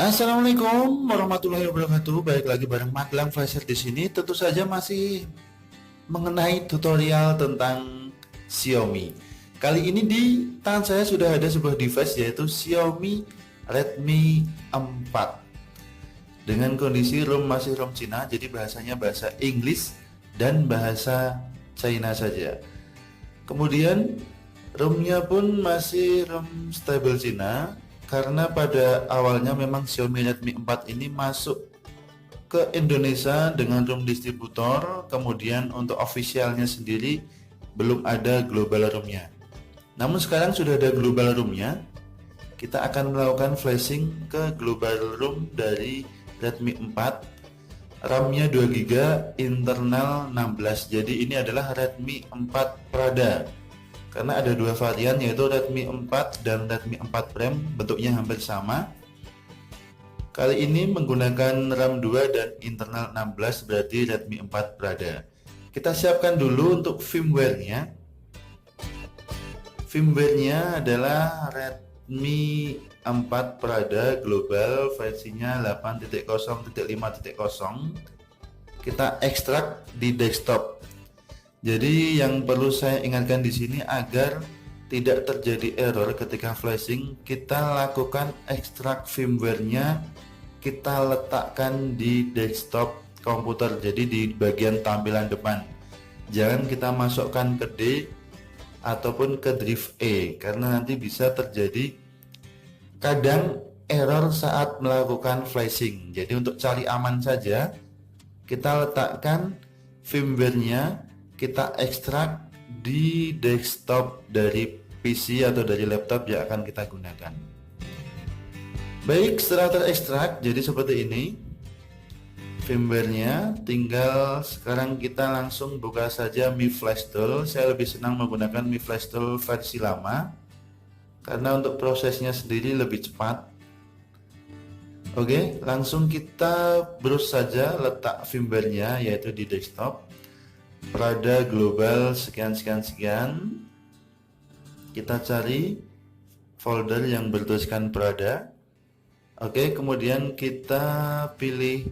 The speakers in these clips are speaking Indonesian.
Assalamualaikum warahmatullahi wabarakatuh. Baik lagi bareng Magelang Flasher di sini. Tentu saja masih mengenai tutorial tentang Xiaomi. Kali ini di tangan saya sudah ada sebuah device yaitu Xiaomi Redmi 4 dengan kondisi ROM masih ROM Cina, jadi bahasanya bahasa Inggris dan bahasa China saja. Kemudian ROM-nya pun masih ROM stable Cina, karena pada awalnya memang Xiaomi Redmi 4 ini masuk ke Indonesia dengan ROM distributor, kemudian untuk officialnya sendiri belum ada global ROM-nya. Namun sekarang sudah ada global ROM-nya. Kita akan melakukan flashing ke global ROM dari Redmi 4. RAM-nya 2GB, internal 16. Jadi ini adalah Redmi 4 Prada. Karena ada dua varian yaitu Redmi 4 dan Redmi 4 Prime, bentuknya hampir sama. Kali ini menggunakan RAM 2 dan internal 16, berarti Redmi 4 Prada. Kita siapkan dulu untuk firmware-nya. Firmware-nya adalah Redmi 4 Prada global, versinya 8.0.5.0. Kita ekstrak di desktop. Jadi yang perlu saya ingatkan di sini agar tidak terjadi error ketika flashing, kita lakukan ekstrak firmware-nya, kita letakkan di desktop komputer, jadi di bagian tampilan depan. Jangan kita masukkan ke D ataupun ke drive E, karena nanti bisa terjadi kadang error saat melakukan flashing. Jadi untuk cari aman saja, kita letakkan firmware-nya, kita ekstrak di desktop dari PC atau dari laptop yang akan kita gunakan. Baik, setelah terekstrak jadi seperti ini firmware-nya. Tinggal sekarang kita langsung buka saja Mi Flash Tool. Saya lebih senang menggunakan Mi Flash Tool versi lama karena untuk prosesnya sendiri lebih cepat. Oke, langsung kita browse saja letak firmware-nya, yaitu di desktop Prada Global sekian. Kita cari folder yang bertuliskan Prada. Oke, kemudian kita pilih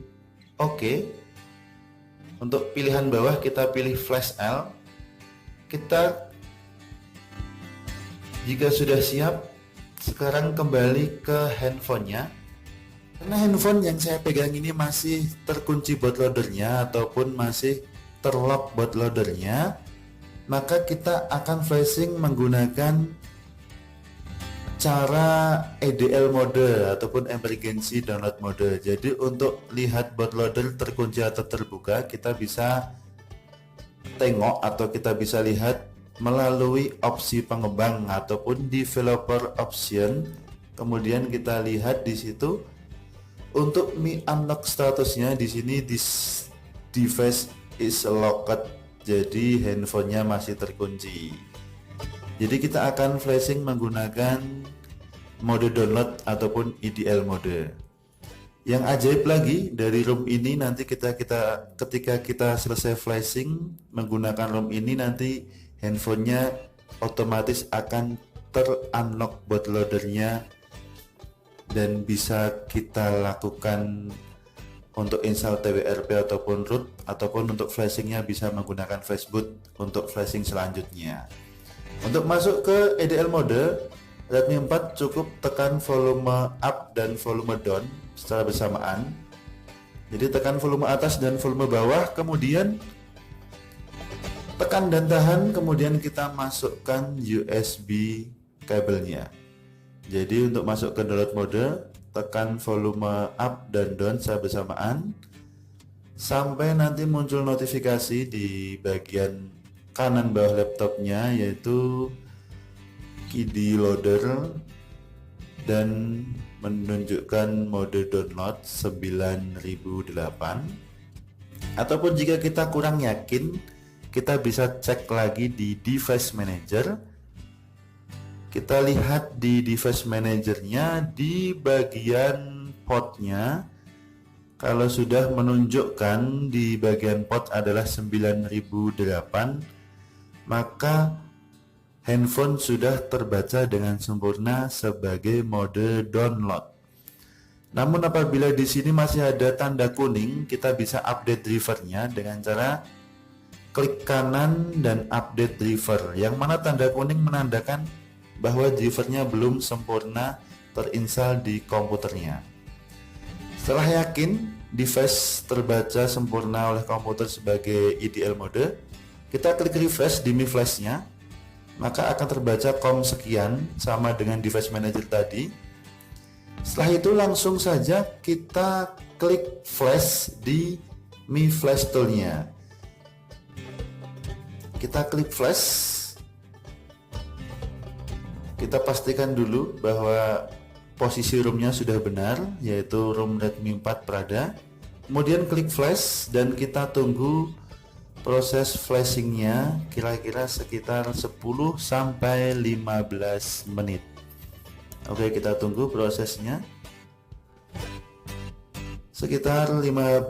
OK. Untuk pilihan bawah kita pilih Flash L. Kita jika sudah siap, sekarang kembali ke handphonenya. Karena handphone yang saya pegang ini masih terkunci bootloadernya ataupun masih terlock bootloadernya, maka kita akan flashing menggunakan cara EDL mode ataupun emergency download mode. Jadi untuk lihat bootloader terkunci atau terbuka, kita bisa tengok atau kita bisa lihat melalui opsi pengembang ataupun developer option. Kemudian kita lihat di situ untuk Mi Unlock statusnya, di sini this device is locked, jadi handphonenya masih terkunci. Jadi kita akan flashing menggunakan mode download ataupun EDL mode. Yang ajaib lagi dari ROM ini, nanti ketika kita selesai flashing menggunakan ROM ini, nanti handphonenya otomatis akan ter-unlock bootloadernya dan bisa kita lakukan untuk install TWRP ataupun root, ataupun untuk flashingnya bisa menggunakan flashboot untuk flashing selanjutnya. Untuk masuk ke EDL mode, Redmi 4 cukup tekan volume up dan volume down secara bersamaan. Jadi tekan volume atas dan volume bawah, kemudian tekan dan tahan, kemudian kita masukkan USB kabelnya. Jadi untuk masuk ke download mode, tekan volume up dan down secara bersamaan sampai nanti muncul notifikasi di bagian kanan bawah laptopnya, yaitu KDE Loader dan menunjukkan mode download 9008. Ataupun jika kita kurang yakin, kita bisa cek lagi di device manager. Kita lihat di device manajernya di bagian portnya, kalau sudah menunjukkan di bagian port adalah 9008, maka handphone sudah terbaca dengan sempurna sebagai mode download. Namun apabila di sini masih ada tanda kuning, kita bisa update drivernya dengan cara klik kanan dan update driver, yang mana tanda kuning menandakan bahwa drivernya belum sempurna terinstall di komputernya. Setelah yakin device terbaca sempurna oleh komputer sebagai IDL mode, kita klik refresh di Mi Flash-nya, maka akan terbaca COM sekian sama dengan device manager tadi. Setelah itu langsung saja kita klik flash di Mi Flash Tool-nya. Kita klik flash, kita pastikan dulu bahwa posisi ROM-nya sudah benar, yaitu ROM Redmi 4 Prada. Kemudian klik flash dan kita tunggu proses flashingnya kira-kira sekitar 10-15 menit. Oke, kita tunggu prosesnya sekitar 15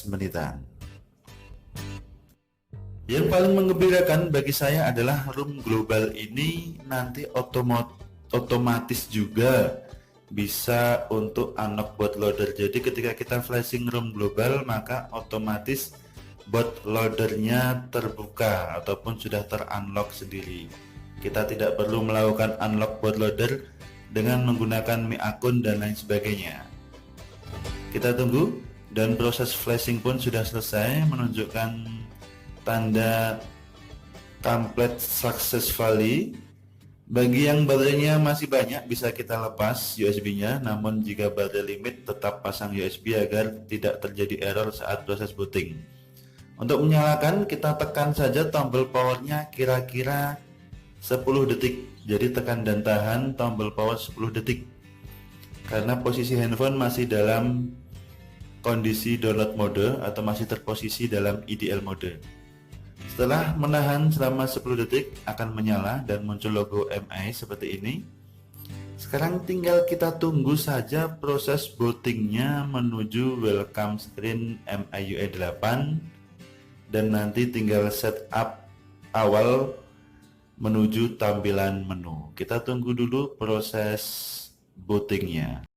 menitan. Yang paling menggembirakan bagi saya adalah ROM global ini nanti otomatis juga bisa untuk unlock bootloader. Jadi ketika kita flashing ROM global, maka otomatis bootloadernya terbuka ataupun sudah terunlock sendiri. Kita tidak perlu melakukan unlock bootloader dengan menggunakan Mi akun dan lain sebagainya. Kita tunggu, dan proses flashing pun sudah selesai, menunjukkan tanda complete successfully. Bagi yang baterainya masih banyak, bisa kita lepas USB-nya, namun jika baterai limit tetap pasang USB agar tidak terjadi error saat proses booting. Untuk menyalakan, kita tekan saja tombol powernya kira-kira 10 detik. Jadi tekan dan tahan tombol power 10 detik, karena posisi handphone masih dalam kondisi download mode atau masih terposisi dalam IDL mode. Setelah menahan selama 10 detik akan menyala dan muncul logo MI seperti ini. Sekarang tinggal kita tunggu saja proses bootingnya menuju welcome screen MIUI 8, dan nanti tinggal setup awal menuju tampilan menu. Kita tunggu dulu proses bootingnya.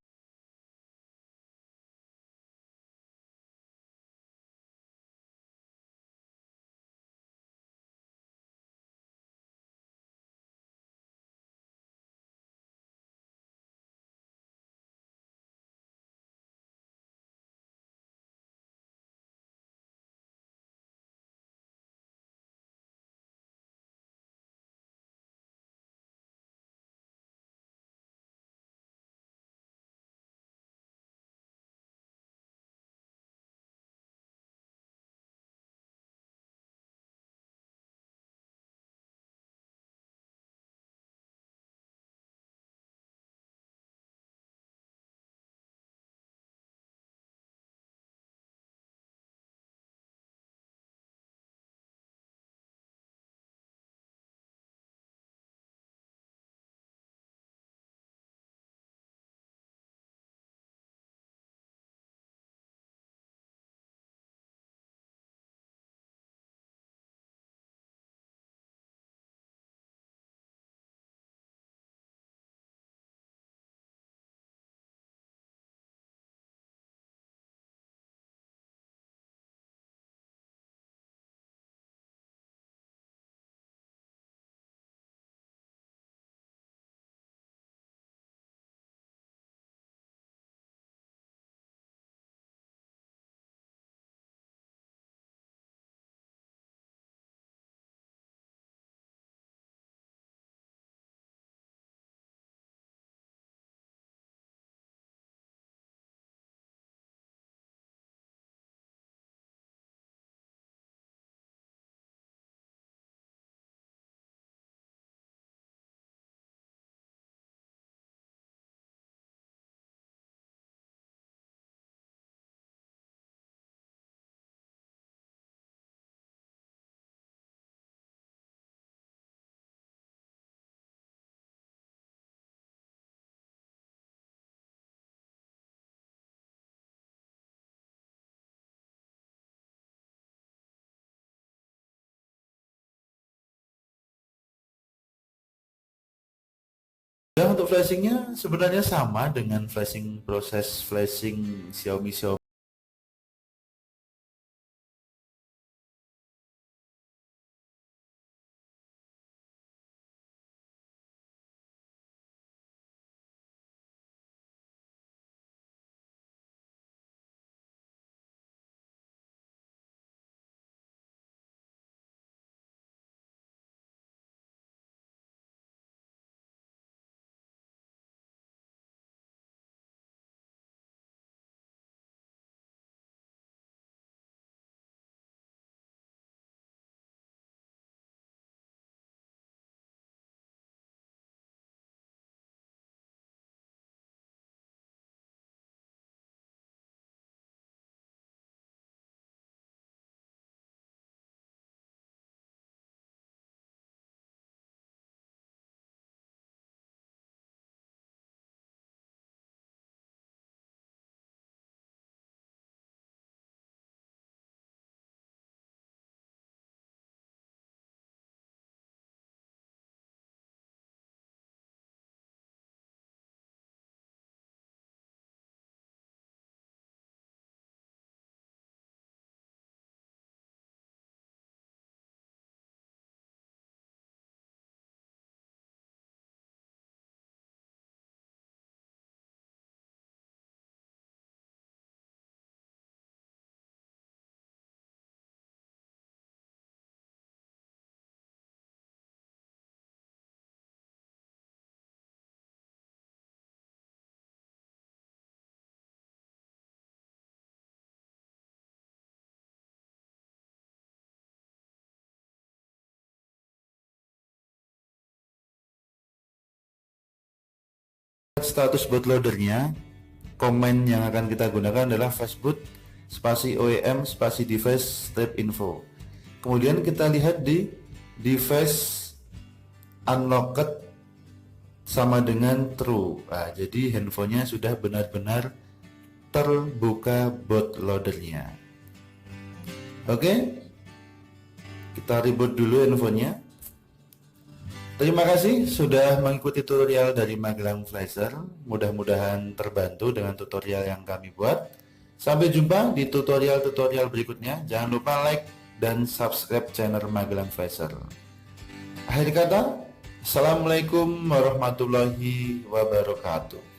Dan untuk flashingnya sebenarnya sama dengan proses flashing Xiaomi. Status bootloadernya, komen yang akan kita gunakan adalah fastboot spasi OEM spasi device step info. Kemudian kita lihat di device unlocked sama dengan true. Nah, jadi handphonenya sudah benar-benar terbuka bootloadernya. Oke, kita reboot dulu handphonenya. Terima kasih sudah mengikuti tutorial dari Magelang Flasher. Mudah-mudahan terbantu dengan tutorial yang kami buat. Sampai jumpa di tutorial-tutorial berikutnya. Jangan lupa like dan subscribe channel Magelang Flasher. Akhir kata, Assalamualaikum warahmatullahi wabarakatuh.